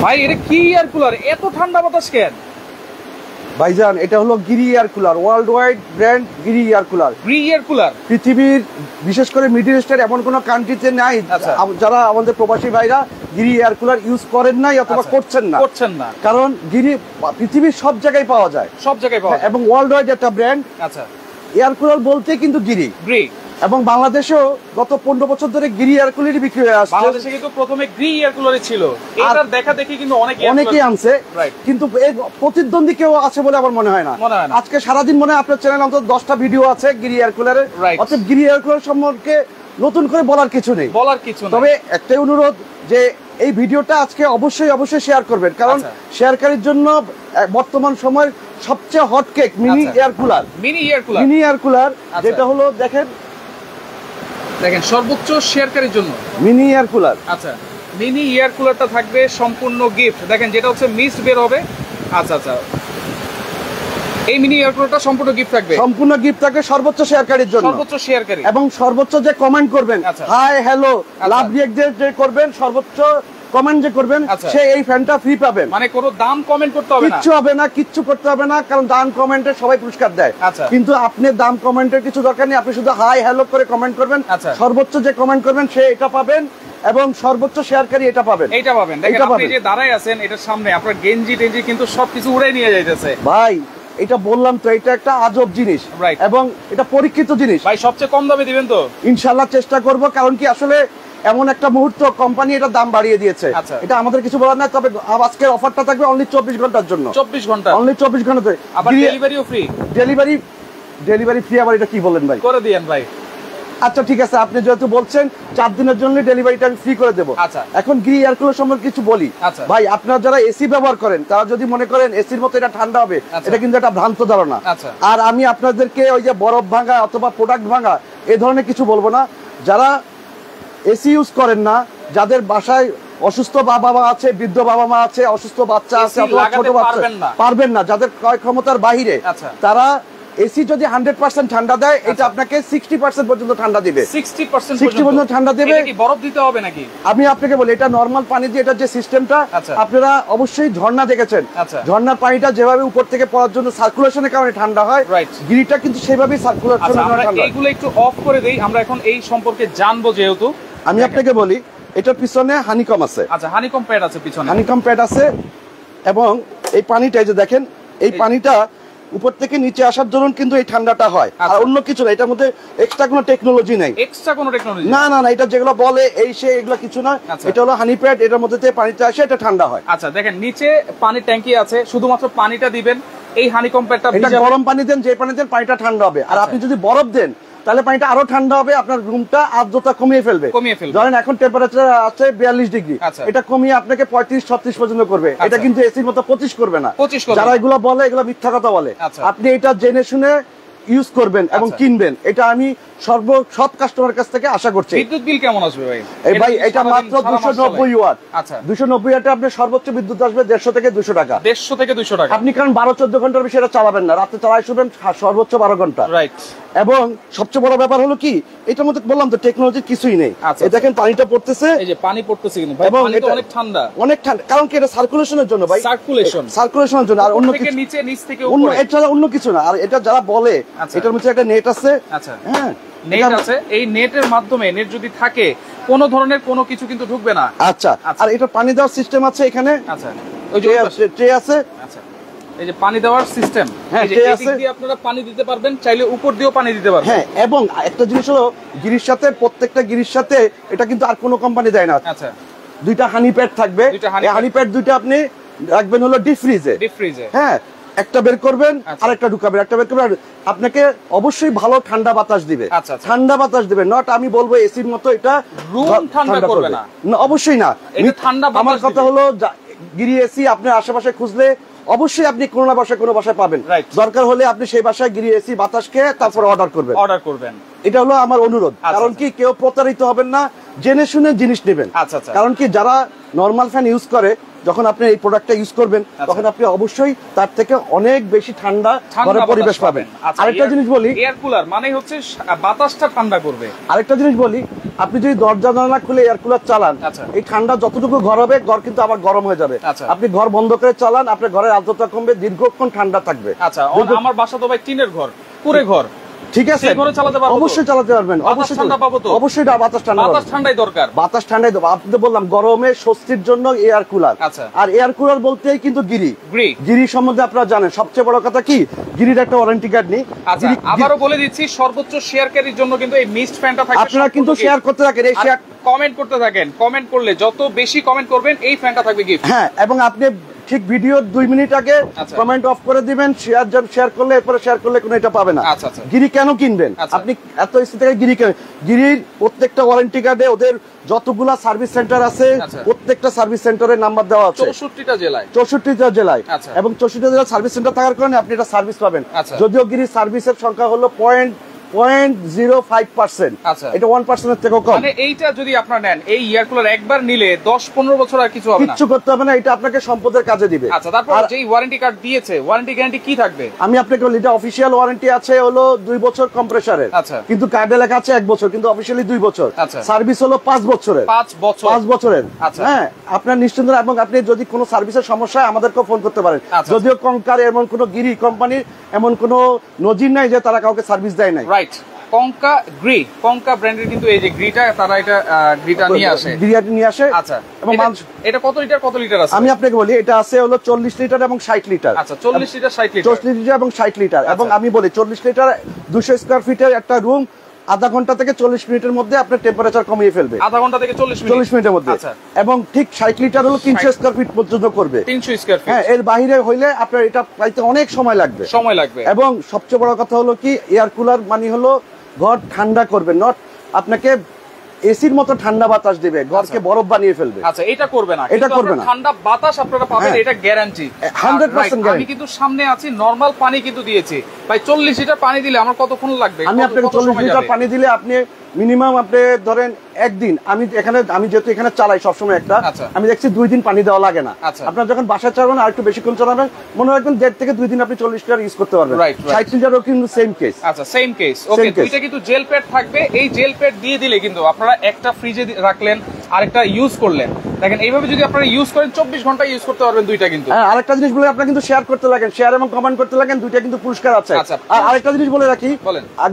ভাই এটা কি এয়ার কুলার, এত ঠান্ডা বাতাস কেন? ভাইজান এটা হলো Giri air cooler, world wide brand Giri air cooler. Giri air cooler পৃথিবীর বিশেষ করে মিডল ইস্টের এমন কোন কান্ট্রিতে নাই যারা আমাদের প্রবাসী ভাইরা গিরি এয়ার কুলার ইউজ করেন নাই অথবা করছেন না। কারণ গিরি পৃথিবীর সব জায়গায় পাওয়া যায়, সব জায়গায় পাওয়া যায় এবং ওয়ার্ল্ড ওয়াইড একটা ব্র্যান্ড। আচ্ছা, এয়ার কুলার বলতে কিন্তু গিরি, এবং বাংলাদেশেও গত 15 বছর ধরে গিরি এয়ার কুলারই বিক্রি হয়ে আসছে। বাংলাদেশে কিন্তু প্রথমে গিরি এয়ার কুলারই ছিল, এটার দেখা দেখি কিন্তু অনেকেই আনছে, কিন্তু এর প্রতিদ্বন্দ্বী কেউ আছে বলে আমার মনে হয় না। আজকে সারাদিন মনে হয় আপনার চ্যানেলে অন্তত 10টা ভিডিও আছে গিরি এয়ার কুলারের। অর্থাৎ গিরি এয়ার কুলার সম্পর্কে নতুন করে বলার কিছু নেই। তবে একটাই অনুরোধ যে এই ভিডিওটা আজকে অবশ্যই শেয়ার করবেন, কারণ শেয়ারকারীর জন্য বর্তমান সময়ের সবচেয়ে hot cake mini air cooler. Mini air cooler যেটা হলো দেখেন সর্বোচ্চ শেয়ারকারীর জন্য মিনি এয়ার কুলার। আচ্ছা, মিনি এয়ার কুলারটা থাকবে সম্পূর্ণ গিফট। দেখেন যেটা হচ্ছে মিস্ট বের হবে। আচ্ছা, এই মিনি এয়ার কুলারটা সম্পূর্ণ গিফট থাকবে সর্বোচ্চ শেয়ারকারীর জন্য, এবং সর্বোচ্চ যে কমেন্ট করবেন, হাই হ্যালো লাভ রিঅ্যাক্ট যে করবেন, সর্বোচ্চ কমেন্ট যে করবেন, সে এই ফ্যানটা ফ্রি পাবেন। মানে কোনো দাম কমেন্ট করতে হবে না, কিচ্ছু করতে হবে না, কারণ দাম কমেন্টে সবাই পুরস্কার দেয়। কিন্তু আপনি দাম কমেন্টের কিছু দরকার নেই, আপনি শুধু হাই হ্যালো করে কমেন্ট করবেন। সর্বোচ্চ যে কমেন্ট করবেন সে এটা পাবেন, এবং সর্বোচ্চ শেয়ারকারী এটা পাবেন। দেখেন আপনি যে দাঁড়ায় আছেন এটার সামনে আপনার গেঞ্জি টেঞ্জি কিন্তু সবকিছু উড়ে নিয়ে যাইতেছে। ভাই এটা বললাম তো, এটা একটা আজব জিনিস, এবং এটা পরীক্ষিত জিনিস। ভাই সবচেয়ে কম দামে দিবেন তো? ইনশাআল্লাহ চেষ্টা করব, কারণ কি আসলে এমন একটা মুহূর্ত কোম্পানি এটা দাম বাড়িয়ে দিয়েছে, এটা আমাদের কিছু বলার না। তবে আজকের অফারটা থাকবে অনলি 24 ঘন্টার জন্য। 24 ঘন্টা, অনলি 24 ঘন্টাতে। আবার ডেলিভারিও ফ্রি। ডেলিভারি ফ্রি, আবার এটা কি বলেন ভাই? করে দিয়েন ভাই। আচ্ছা ঠিক আছে, আপনি যেহেতু বলছেন 4 দিনের জন্য ডেলিভারিটা আমি ফ্রি করে দেবো। এখন গিরি এয়ার কুলার সম্পর্কে কিছু বলি। ভাই আপনারা যারা এসি ব্যবহার করেন তারা যদি মনে করেন এসির মতো এটা ঠান্ডা হবে, এটা কিন্তু একটা ভ্রান্ত ধারণা। আর আমি আপনাদেরকে ওই যে বরফ ভাঙা অথবা প্রোডাক্ট ভাঙা এই ধরনের কিছু বলবো না। যারা এসি ইউজ করেন না, যাদের বাসায় অসুস্থ বাবা মা আছে, বৃদ্ধ বাবা মা আছে, অসুস্থ বাচ্চা আছে, অথবা ছোট বাচ্চা পারবেন না, যাদের ক্রয় ক্ষমতার বাহিরে, তারা এসি যদি 100% ঠান্ডা দেয়, এটা আপনাকে 60% পর্যন্ত ঠান্ডা দিবে। 60% পর্যন্ত ঠান্ডা দেবে। এটা কি বরফ দিতে হবে নাকি? আমি আপনাকে বলি, এটা নরমাল পানি দিয়ে এটা যে সিস্টেমটা, আপনারা অবশ্যই ঝর্ণা দেখেছেন, ঝর্ণার পানিটা যেভাবে উপর থেকে পড়ার জন্য সার্কুলেশনের কারণে ঠান্ডা হয়, গিরিটা কিন্তু সেভাবেই সার্কুলেশনের কারণে ঠান্ডা। এইগুলো একটু অফ করে দেই, আমরা এখন এই সম্পর্কে জানবো। যেহেতু আমি আপনাকে বলি, এটার পিছনে হানিকম আছে। আচ্ছা, হানিকম প্যাড আছে পিছনে, হানিকম প্যাড আছে, এবং এই পানিটা যে দেখেন, এই পানিটা উপর থেকে নিচে আসার জন্য কিন্তু এই ঠান্ডাটা হয়, আর অন্য কিছু না। এটার মধ্যে এক্সট্রা কোনো টেকনোলজি নাই। না, এটা যেগুলো বলে এই সে এগুলো কিছু না। এটা হলো হানি প্যাড, এটার মধ্যে থেকে পানিটা আসে, এটা ঠান্ডা হয়। আচ্ছা দেখেন, নিচে পানির ট্যাঙ্কি আছে, শুধুমাত্র পানিটা দিবেন। এই হানিকম প্যাডটা গরম পানি দেন, যে পানি দেন পানিটা ঠান্ডা হবে। আর আপনি যদি বরফ দেন তাহলে পানিটা আরো ঠান্ডা হবে, আপনার রুমটা আর্দ্রতা কমিয়ে ফেলবে। ধরেন এখন টেম্পারেচার আছে 42 ডিগ্রি, এটা কমিয়ে আপনাকে 35-36 পর্যন্ত করবে। এটা কিন্তু এসির মতো 25 করবে না। যারা এগুলো বলে, এগুলো মিথ্যা কথা বলে। আপনি এটা জেনে শুনে ইউজ করবেন এবং কিনবেন, এটা আমি সব কাস্টমার কাছ থেকে আশা করছি। বিদ্যুৎ বিল কেমন আসবে ভাই? ভাই এটা মাত্র 290 ওয়াট। আচ্ছা, 290 ওয়াটে আপনি সর্বোচ্চ বিদ্যুৎ আসবে 150 থেকে 200 টাকা। 150 থেকে 200 টাকা। আপনি কারণ 12-14 ঘন্টার বেশি এটা চালাবেন না, রাতে চালাই শুবেন সর্বোচ্চ 12 ঘন্টা। রাইট। এবং সবচেয়ে বড় ব্যাপার হলো কি, এটার মধ্যে বললাম তো টেকনোলজি কিছুই নেই। এই দেখেন পানিটা পড়তেছে, এই যে পানি পড়তেছে কিন্তু ভাই, পানিটা অনেক ঠান্ডা, অনেক ঠান্ডা। কারণ কি এটা সার্কুলেশনের জন্য ভাই, সার্কুলেশনের জন্য, আর অন্য কিছু নিচে নিচ থেকে উপরে, এছাড়া অন্য কিছু না। আর এটা যারা বলে, এটার মধ্যে একটা নেট আছে। আচ্ছা, হ্যাঁ নেট আছে। এই নেটের মাধ্যমে, নেট যদি থাকে কোন ধরনের কোনো কিছু কিন্তু ঢুকবে না। আচ্ছা, আর এটা পানি দেওয়ার সিস্টেম আছে এখানে। আচ্ছা, ওই যে ট্রে আছে। আচ্ছা, এই যে পানি দেওয়ার সিস্টেম, এই যে এদিক দিয়ে আপনারা পানি দিতে পারবেন, চাইলে উপর দিয়েও পানি দিতে পারবেন। হ্যাঁ, এবং একটা জিনিস হলো গিরির সাথে, প্রত্যেকটা গিরির সাথে এটা কিন্তু আর কোনো কোম্পানি দেয় না। আচ্ছা, দুইটা হানি প্যাড থাকবে। এই হানি প্যাড দুইটা আপনি রাখবেন হলো ডিপ ফ্রিজে। হ্যাঁ, একটা বের করবেন আর একটা ঢুকাবেন, একটা বের করবেন, আপনাকে অবশ্যই ভালো ঠান্ডা বাতাস দিবে। ঠান্ডা বাতাস দিবে, নট আমি বলবো এসির মতো এটা রুম ঠান্ডা করবে না, অবশ্যই না। আমার কথা হলো গিরি এসি আপনার আশেপাশে খুঁজলে অবশ্যই আপনি কোনো না বাসায় কোনো বাসায় পাবেন। দরকার হলে আপনি সেই বাসায় গিরি এসি বাতাস খেয়ে তারপর অর্ডার করবেন। এটা হলো আমার অনুরোধ। কারণ কি, কেউ প্রতারিত হবেন না, জেনে শুনে জিনিস নেবেন। কারণ কি, যারা নরমাল ফ্যান ইউজ করে, যখন আপনি এই প্রোডাক্টটা ইউজ করবেন তখন আপনি অবশ্যই তার থেকে অনেক বেশি ঠান্ডা ঘরের পরিবেশ পাবেন। আরেকটা জিনিস বলি, এয়ার কুলার মানে হচ্ছে বাতাসটা ঠান্ডা করবে। আরেকটা জিনিস বলি, আপনি যদি দরজা জানালা খুলে এয়ার কুলার চালান, এই ঠান্ডা যতটুকু ঘর হবে ঘর কিন্তু আবার গরম হয়ে যাবে। আপনি ঘর বন্ধ করে চালান, আপনার ঘরের আর্দ্রতা কমবে, দীর্ঘক্ষণ ঠান্ডা থাকবে। আচ্ছা, আমার বাসা তো ভাই টিনের ঘর, পুরো ঘর, ঠিক আছে, অবশ্যই চালাতে পারবেন, অবশ্যই বাতাস ঠান্ডাই দরকার, বাতাস ঠান্ডাই দেবো। আপনি তো বললাম গরমে স্বস্তির জন্য এয়ার কুলার। আর এয়ার কুলার বলতেই কিন্তু গিরি সম্বন্ধে আপনারা জানেন, সবচেয়ে বড় কথা কি, গিরির একটা ওয়ারেন্টি কার্ড নেই। আবারও বলে দিচ্ছি, সর্বোচ্চ শেয়ারকারীর জন্য কিন্তু এই মিস্ট ফ্যানটা থাকবে। আপনারা কিন্তু শেয়ার করতে থাকেন, এই শেয়ার কমেন্ট করতে থাকেন, কমেন্ট করলে যত বেশি কমেন্ট করবেন এই ফ্যানটা থাকবে গিফট। হ্যাঁ, এবং আপনি ঠিক ভিডিও 2 মিনিট আগে কমেন্ট অফ করে দিবেন, শেয়ার করলে, এরপরে শেয়ার করলে কোনো এটা পাবে না। গিরি কেন কিনবেন আপনি? এত এসি থেকে গিরি কেন? গিরির প্রত্যেকটা ওয়ারেন্টি কার্ডে ওদের যতগুলা সার্ভিস সেন্টার আছে প্রত্যেকটা সার্ভিস সেন্টারের নাম্বার দেওয়া আছে 64টা জেলায়, 64টা জেলায়। এবং 64টা জেলায় সার্ভিস সেন্টার থাকার কারণে আপনি এটা সার্ভিস পাবেন। যদিও গিরির সার্ভিসের সংখ্যা হলো 0.05%, এটা 1% এর থেকেও কম। মানে এইটা যদি আপনারা নেন, এই এয়ার কুলার একবার নিলে 10-15 বছর আর কিছু হবে না, কিছু করতে হবে না, এটা আপনাকে সম্পদের কাজে দিবে। আচ্ছা, তারপর যেই ওয়ারেন্টি কার্ড দিয়েছে, ওয়ারেন্টি গ্যারান্টি কি থাকবে? আমি আপনাকে বলি, এটা অফিশিয়াল ওয়ারেন্টি আছে হলো 2 বছর কম্প্রেসারের, কিন্তু কার্ডে লেখা আছে 1 বছর, কিন্তু অফিশিয়ালি 2 বছর। সার্ভিস হলো 5 বছরের। 5 বছরের। হ্যাঁ, আপনার নিশ্চিন্ত, এবং আপনি যদি কোনো সার্ভিসের সমস্যা হয় আমাদেরকে ফোন করতে পারেন। যদিও কঙ্কার এমন কোনো গিরি কোম্পানির এমন কোনো নজির নাই যে তারা কাউকে সার্ভিস দেয় নাই। রাইট, কঙ্কা ব্র্যান্ডের কিন্তু এই যে গ্রিটা, তারা এটা গ্রিটা নিয়ে আসে। আচ্ছা, এবং এটা কত লিটার আছে? আমি আপনাকে বলি, এটা আছে হলো 40 লিটার এবং 60 লিটার। আচ্ছা, 40 লিটার 60 লিটার, 40 লিটার এবং 60 লিটার। এবং আমি বলি 40 লিটার 200 স্কয়ার ফিটের একটা রুম আধা ঘন্টা থেকে 40 মিনিটের মধ্যে আপনার টেম্পারেচার কমিয়ে ফেলবে। আধা ঘন্টা থেকে 40 মিনিটের মধ্যে। এবং ঠিক 60 লিটার হলো 300 স্কয়ার ফিট পর্যন্ত করবে। 300 স্কয়ার ফিট। হ্যাঁ, এর বাইরে হইলে আপনার এটা পাইতে অনেক সময় লাগবে। এবং সবচেয়ে বড় কথা হলো কি, এয়ার কুলার মানে হলো ঘর ঠান্ডা করবে, নট আপনাকে এসির মতো ঠান্ডা বাতাস দিবে, ঘরকে বরফ বানিয়ে ফেলবে। আচ্ছা, এটা করবে না, এটা করবে না, ঠান্ডা বাতাস আপনারা পাবেন, এটা গ্যারান্টি 100% গ্যারান্টি। আমি কিন্তু সামনে আছি, নরমাল পানি কিন্তু দিয়েছি ভাই। 40 লিটার পানি দিলে আমার কতক্ষণ লাগবে? আমি আপনাকে 40 লিটার পানি দিলে আপনি মিনিমাম আপনি ধরেন একদিন, আমি যেহেতু এখানে চালাই সবসময় একটা, আমি দেখছি 2 দিন পানি দেওয়া লাগে না। আপনার যখন বাসায় চালাবেন আর একটু বেশিক্ষণ চালাবেন, মনে রাখবেন 1.5 থেকে 2 দিন আপনি 40 লিটার ইউজ করতে পারবেন। 60 লিটারও কিন্তু সেম কেস। আচ্ছা, সেম কেস। ওকে, দুইটা কিন্তু জেল প্যাড থাকবে। এই জেল প্যাড দিয়ে দিলে কিন্তু আপনারা একটা ফ্রিজে রাখলেন, আরেকটা ইউজ করলেন। দেখেন, এইভাবে যদি আপনারা ইউজ করেন 24 ঘন্টা ইউজ করতে পারবেন দুইটা কিন্তু। হ্যাঁ, আরেকটা জিনিস বলে, আপনারা কিন্তু শেয়ার করতে লাগেন, শেয়ার এবং কমেন্ট করতে লাগেন, দুইটা কিন্তু পুরস্কার আছে। আর আরেকটা জিনিস বলে রাখি, আর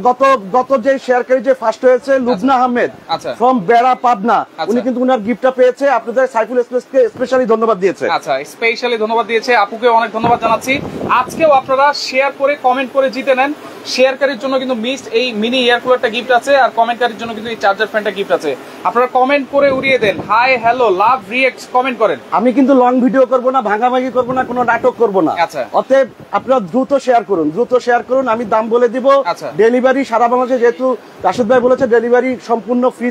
গত যে শেয়ারকারী যে ফার্স্ট হয়েছে লুবনা আহমেদ ফ্রম বেড়া পাবনা, উনি কিন্তু উনার গিফটটা পেয়েছে। আপনাদের সাইফুল এক্সপ্রেসকে স্পেশালি ধন্যবাদ দিয়েছে। আচ্ছা, স্পেশালি ধন্যবাদ দিয়েছে, আপুকে অনেক ধন্যবাদ জানাচ্ছি। আজকেও আপনারা শেয়ার করে কমেন্ট করে জিতে নেন। শেয়ারকারীর জন্য কিন্তু মিস্ট এই মিনি এয়ার কুলারটা গিফট আছে, আর কমেন্টকারীর জন্য কিন্তু এই চার্জার ফ্যানটা গিফট আছে। আপনারা কমেন্ট করে উড়িয়ে দেন, হাই, হ্যালো, লাভ, রিঅ্যাক্ট কমেন্ট করেন। আমি কিন্তু লং ভিডিও করব না, ভাঙাভাঙি করব না, কোনো নাটক করব না। অতএব আপনারা দ্রুত শেয়ার করুন, আমি দাম বলে দিব। ডেলিভারি সারা বাংলাদেশে, যেহেতু রাশেদ ভাই বলেছে ডেলিভারি সম্পূর্ণ ফ্রি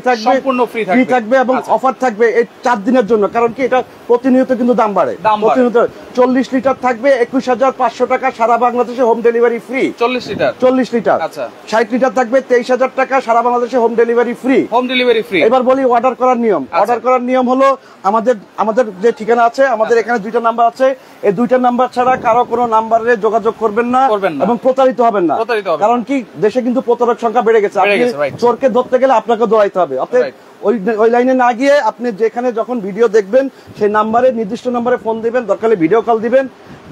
থাকবে এবং অফার থাকবে এই 4 দিনের জন্য। কারণ কি, এটা প্রতিনিয়ত কিন্তু দাম বাড়ে, প্রতিনিয়ত। 40 লিটার থাকবে 21,500 টাকা, সারা বাংলাদেশে home delivery free. 40 litre. 60 litre থাকবে 23,000 টাকা, সারা বাংলাদেশে হোম ডেলিভারি ফ্রি। এবার বলি অর্ডার করার নিয়ম হলো, আমাদের যে ঠিকানা আছে, আমাদের এখানে 2টা নাম্বার আছে। এই 2টা নাম্বার ছাড়া কারো কোনো নাম্বারে যোগাযোগ করবেন না এবং প্রতারিত হবেন না। কারণ কি, দেশে কিন্তু প্রতারক সংখ্যা বেড়ে গেছে। আপনি চোরকে ধরতে গেলে আপনাকে দৌড়াইতে হবে। অতএব ওই লাইনে না গিয়ে আপনি যেখানে যখন ভিডিও দেখবেন সেই নাম্বারে, নির্দিষ্ট নাম্বারে ফোন দিবেন, দরকার হলে ভিডিও কল দিবেন,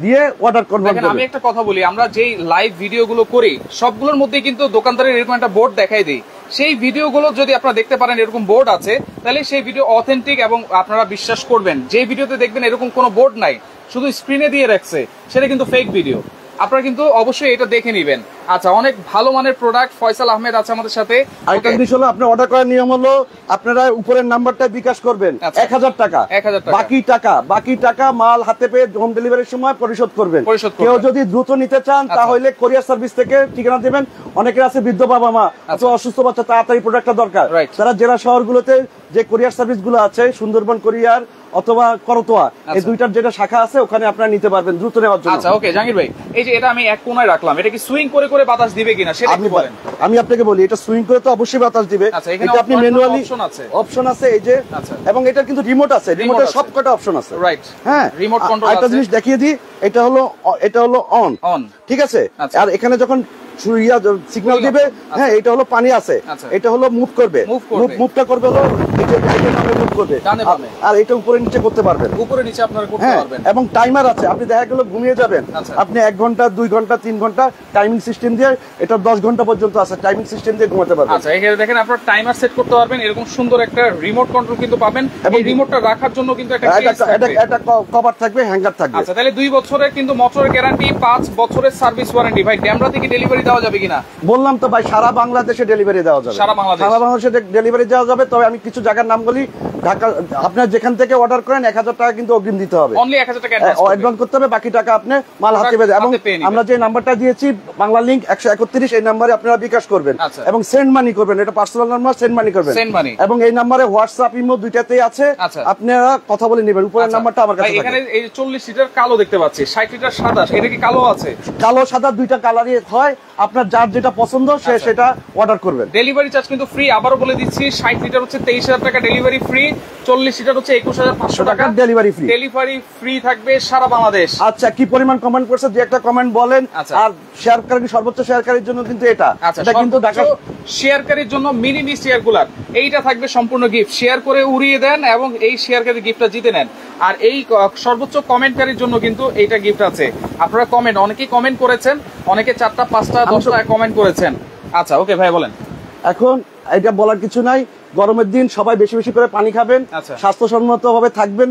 দিয়ে অর্ডার করবেন। আমি একটা কথা বলি, আমরা যেই লাইভ ভিডিওগুলো করি সবগুলোর মধ্যে কিন্তু দোকানদারের এরকম একটা বোর্ড দেখাই দেই। সেই ভিডিওগুলো যদি আপনারা দেখতে পারেন এরকম বোর্ড আছে, তাহলে সেই ভিডিও অথেন্টিক এবং আপনারা বিশ্বাস করবেন। যে ভিডিওতে দেখবেন এরকম কোনো বোর্ড নাই, শুধু স্ক্রিনে দিয়ে রাখছে, সেটা কিন্তু ফেক ভিডিও। আপনারা কিন্তু অবশ্যই এটা দেখে নেবেন। আচ্ছা, অনেক ভালো মানের প্রোডাক্ট। ফয়সাল আহমেদ আছে আমাদের সাথে। আরেকটা জিনিস হলো, আপনি অর্ডার করার নিয়ম হলো, আপনারা উপরের নাম্বারটা বিকাশ করবেন 1000 টাকা। বাকি টাকা মাল হাতে পেয়ে হোম ডেলিভারির সময় পরিশোধ করবেন। কেউ যদি দ্রুত নিতে চান তাহলে কোরিয়ার সার্ভিস থেকে ঠিকানা দেবেন। অনেকের আছে বৃদ্ধ বাবা মা অথবা অসুস্থ বাচ্চা, তাড়াতাড়ি প্রোডাক্টটা দরকার, তারা জেলা শহরগুলোতে যে কোরিয়ার সার্ভিস গুলো আছে, সুন্দরবন কোরিয়ার অথবা করতোয়া, এই দুইটার যেটা শাখা আছে ওখানে আপনারা নিতে পারবেন দ্রুত নেওয়ার জন্য। আচ্ছা ওকে জাহাঙ্গীর ভাই, এই যে এটা আমি এক কোণায় রাখলাম, এটা কি সুইং করে করে বাতাস দিবে কিনা সেটা আপনি বলেন। আমি আপনাকে বলি, এটা সুইং করে তো অবশ্যই বাতাস দিবে। এটা আপনি ম্যানুয়ালি অপশন আছে এই যে, এবং এটা কিন্তু রিমোট আছে, রিমোটের সবকটা অপশন আছে। রাইট, হ্যাঁ, রিমোট কন্ট্রোল আছে। একটা জিনিস দেখিয়ে দিই, এটা হলো অন, ঠিক আছে। আর এখানে যখন সিগন্যাল দিবে, হ্যাঁ, এটা হলো পানি আছে, এটা হলো মুভ করবে, মুভটা করবে হলো মুভ করবে, আর এটা উপরে নিচে করতে পারবেন, উপরে নিচে আপনারা করতে পারবেন। এবং টাইমার আছে, আপনি দেখা গেল ঘুমিয়ে যাবেন, আপনি 1 ঘন্টা 2 ঘন্টা 3 ঘন্টা টাইমিং সিস্টেম দিয়ে, এটা 10 ঘন্টা পর্যন্ত আছে, টাইমিং সিস্টেম দিয়ে ঘুমাতে পারবেন। আচ্ছা, এখানে দেখেন আপনারা টাইমার সেট করতে পারবেন, এরকম সুন্দর একটা রিমোট কন্ট্রোল কিন্তু পাবেন। এই রিমোটটা রাখার জন্য কিন্তু একটা কভার থাকবে, হ্যাঙ্গার থাকবে। আচ্ছা, তাহলে 2 বছরের কিন্তু মোটরের গ্যারান্টি, 5 বছরের সার্ভিস ওয়ারেন্টি। ভাই ড্যামরা থেকে ডেলিভারি দেওয়া যাবে কিনা? বললাম তো ভাই, সারা বাংলাদেশে ডেলিভারি দেওয়া যাবে, সারা বাংলাদেশে ডেলিভারি দেওয়া যাবে। তবে আমি কিছু জায়গার নাম বলি, ঢাকা, আপনার যেখান থেকে অর্ডার করেন 1000 টাকা কিন্তু অগ্রিম দিতে হবে, অনলি 1000 টাকা অ্যাডভান্স করতে হবে, বাকি টাকা আপনি মাল হাতে পেয়ে যাবেন। এবং আমরা যে নাম্বারটা দিয়েছি বাংলা লিংক 131, এই নম্বরে আপনারা বিকাশ করবেন এবং সেন্ড মানি করবেন, এটা পার্সোনাল নাম্বার, সেন্ড মানি করবেন। এবং এই নম্বরে হোয়াটসঅ্যাপ, ইমো দুইটাতেই আছে, আপনারা কথা বলে নেবেন। উপরের নাম্বারটা আমার কাছে আছে। এখানে এই 40 লিটার কালো দেখতে পাচ্ছি, 60 লিটার সাদা, এটা কি কালো আছে? কালো সাদা দুইটা কালারই হয়, আপনার যার যেটা পছন্দ সে সেটা অর্ডার করবেন। ডেলিভারি চার্জ কিন্তু ফ্রি, আবারও বলে দিচ্ছি, 60 লিটার হচ্ছে 23,000 টাকা ডেলিভারি ফ্রি, 40 লিটার হচ্ছে 21,500 টাকা ডেলিভারি ফ্রি। ডেলিভারি ফ্রি থাকবে সারা বাংলাদেশ। আচ্ছা, কি পরিমাণ কমেন্ট করছে, যে একটা কমেন্ট বলেন। আর শেয়ারকারী, সর্বোচ্চ শেয়ারকারীর জন্য কিন্তু এটা কিন্তু ঢাকা শেয়ারকারীর জন্য মিনি মিস্ট এয়ার কুলার, এইটা থাকবে সম্পূর্ণ গিফট। শেয়ার করে উড়িয়ে দেন এবং এই শেয়ারকারী গিফটটা জিতে নেন। আর এই সর্বোচ্চ কমেন্টকারীর জন্য কিন্তু এইটা গিফট আছে। আপনারা কমেন্ট, অনেকেই কমেন্ট করেছেন, অনেকে 4টা 5টা 10টা কমেন্ট করেছেন। আচ্ছা ওকে ভাই বলেন। এখন এটা বলার কিছু নাই, গরমের দিন সবাই বেশি বেশি করে পানি খাবেন, স্বাস্থ্যসম্মত ভাবে থাকবেন,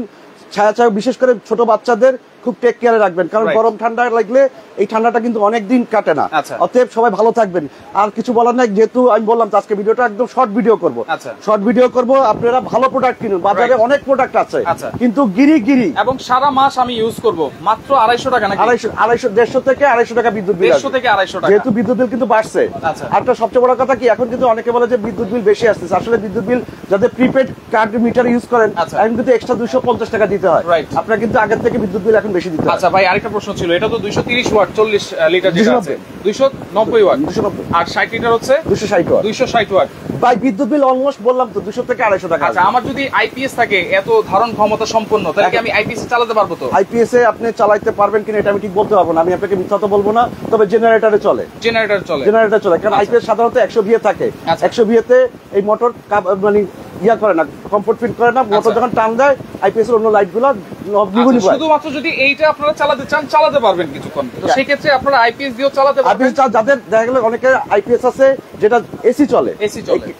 ছায়া, বিশেষ করে ছোট বাচ্চাদের খুব টেক কেয়ারে রাখবেন, কারণ গরম ঠান্ডা লাগলে এই ঠান্ডাটা কিন্তু অনেক দিন কাটে না। অতএব সবাই ভালো থাকবেন। আর কিছু বলার নাই, যেহেতু আমি বললাম আজকে ভিডিওটা একদম শর্ট ভিডিও করব, শর্ট ভিডিও করব। আপনারা ভালো প্রোডাক্ট কিনুন, বাজারে অনেক প্রোডাক্ট আছে, কিন্তু গিরি এবং সারা মাস আমি ইউজ করব মাত্র 250 টাকা, নাকি 150 থেকে 250 টাকা বিদ্যুৎ বিল, 150 থেকে 250 টাকা, যেহেতু বিদ্যুৎ বিল কিন্তু বাড়ছে। আর সবচেয়ে বড় কথা কি, এখন কিন্তু অনেকে বলে যে বিদ্যুৎ বিল বেশি আসছে, আসলে বিদ্যুৎ বিল যাদের প্রিপেড কার্ড মিটার ইউজ করেন এখন কিন্তু এক্সট্রা 250 টাকা দিতে হয়। আপনারা কিন্তু আগের থেকে বিদ্যুৎ বিল এখন বেশি দিতে হয়। আচ্ছা ভাই, আরেকটা প্রশ্ন ছিল, এটা তো 230 ওয়াট 40 লিটার যেটা আছে, 290 ওয়াট, 290, আর 60 লিটার হচ্ছে 260 ওয়াট, 260 ওয়াট। ভাই বিদ্যুৎ বিল অলমোস্ট বললাম তো 200 থেকে 250 টাকা। আচ্ছা, আমার যদি আইপিএস থাকে এত ধারণ ক্ষমতা সম্পন্ন, তাহলে কি আমি আইপিএস চালাতে পারবো? তো আইপিএস এ আপনি চালাতে পারবেন কিনা এটা আমি ঠিক বলতে পারবো না, আমি আপনাকে মিথ্যা তো বলবো না। তবে জেনারেটরে চলে, জেনারেটর চলে, কারণ আইপিএস সাধারণত 100 ভিএ থাকে। 100 ভিএতে এই মোটর মানে ইয়া করে না, কমফোর্ট ফিল করে না, মোটর যখন টান দেয় আইপিএস এর অন্য লাইট গুলো নিগুনি পায়। শুধুমাত্র যদি এইটা আপনারা চালাতে চান, চালাতে পারবেন কিছুক্ষণ, তো সেই ক্ষেত্রে আপনারা আইপিএস দিয়েও চালাতে পারবেন। আইপিএস যাদের দেখা গেল অনেকে আইপিএস আছে যেটা এসি চলে,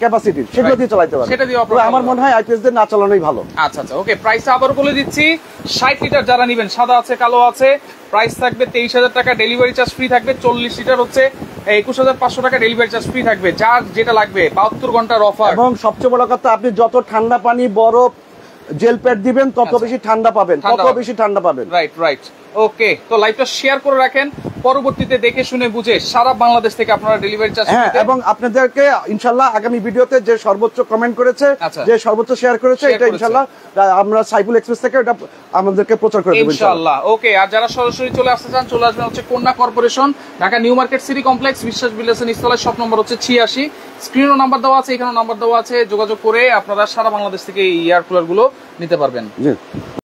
ক্যাপাসিটি, সেগুলো দিয়ে চালাতে পারবেন। সেটা দিয়ে আপনারা, আমার মনে হয় আইপিএস দিয়ে না চালানোই ভালো। আচ্ছা আচ্ছা ওকে, প্রাইসটা আবার বলে দিচ্ছি, 60 লিটার যারা নেবেন, সাদা আছে কালো আছে, প্রাইস থাকবে 23,000 টাকা, ডেলিভারি চার্জ ফ্রি থাকবে। 40 লিটার হচ্ছে 21,500 টাকা, ডেলিভারি চার্জ ফ্রি থাকবে। যার যেটা লাগবে 72 ঘন্টার অফার। এবং সবচেয়ে বড় কথা, আপনি যত ঠান্ডা পানি, বরফ, জেল প্যাড দিবেন তত বেশি ঠান্ডা পাবেন, তত বেশি ঠান্ডা পাবেন। রাইট রাইট ওকে, তো লাইভটা শেয়ার করে রাখেন, পরবর্তীতে দেখে শুনে বুঝে সারা বাংলাদেশ থেকে আপনারা ডেলিভারি চার্জ। হ্যাঁ, এবং আপনাদেরকে ইনশাআল্লাহ আগামী ভিডিওতে যে সর্বোচ্চ কমেন্ট করেছে, যে সর্বোচ্চ শেয়ার করেছে, এটা ইনশাআল্লাহ আমরা সাইফুল এক্সপ্রেস থেকে এটা আমাদেরকে প্রচার করে দেব ইনশাআল্লাহ। ওকে, আর যারা সরাসরি চলে আসতে চান, চলে আসবেন হচ্ছে Kanya corporation, Dhaka new market city complex, Biswas builders and installer, shop number হচ্ছে 86। স্ক্রিনও নাম্বার দেওয়া আছে, এখানেও নাম্বার দেওয়া আছে, যোগাযোগ করে আপনারা সারা বাংলাদেশ থেকে এই এয়ার কুলার গুলো নিতে পারবেন।